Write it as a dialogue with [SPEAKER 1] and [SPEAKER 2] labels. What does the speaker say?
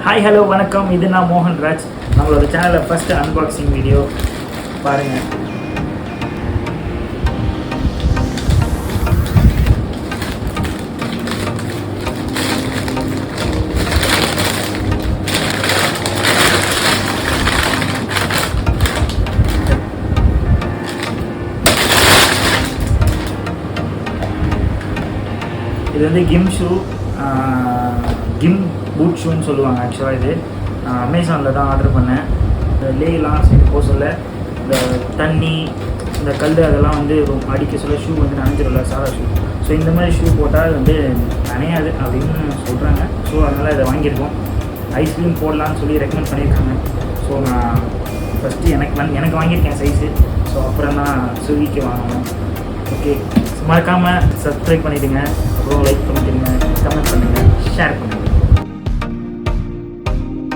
[SPEAKER 1] Hi hello வணக்கம், இது நான் மோகன்ராஜ். நம்மளோட சேனலில் ஃபஸ்ட்டு அன்பாக்சிங் வீடியோ பாருங்கள். இது வந்து கிம் ஷூ, கிம் பூட் ஷூன்னு சொல்லுவாங்க. ஆக்சுவலாக இது அமேசானில் தான் ஆர்டர் பண்ணேன். இந்த லேலாம் சரி போக சொல்ல இந்த தண்ணி இந்த கல் அதெல்லாம் வந்து அடிக்க சொல்ல ஷூ வந்து நனைஞ்சிடல, சாதா ஷூ. ஸோ இந்த மாதிரி ஷூ போட்டால் வந்து நனையாது அப்படின்னு சொல்கிறாங்க. ஸோ அதனால் இதை வாங்கியிருக்கோம். ஐஸ்கிரீம் போடலான்னு சொல்லி ரெக்கமெண்ட் பண்ணியிருக்காங்க. ஸோ நான் ஃபஸ்ட்டு எனக்கு வாங்கியிருக்கேன் சைஸு. ஸோ அப்புறம் தான் சுவிக்கு வாங்கணும். ஓகே, மறக்காமல் சப்ஸ்கிரைப் பண்ணிவிடுங்க, அப்புறம் லைக் பண்ணிவிடுங்க, கமெண்ட் பண்ணுங்கள், ஷேர் பண்ணுங்கள்.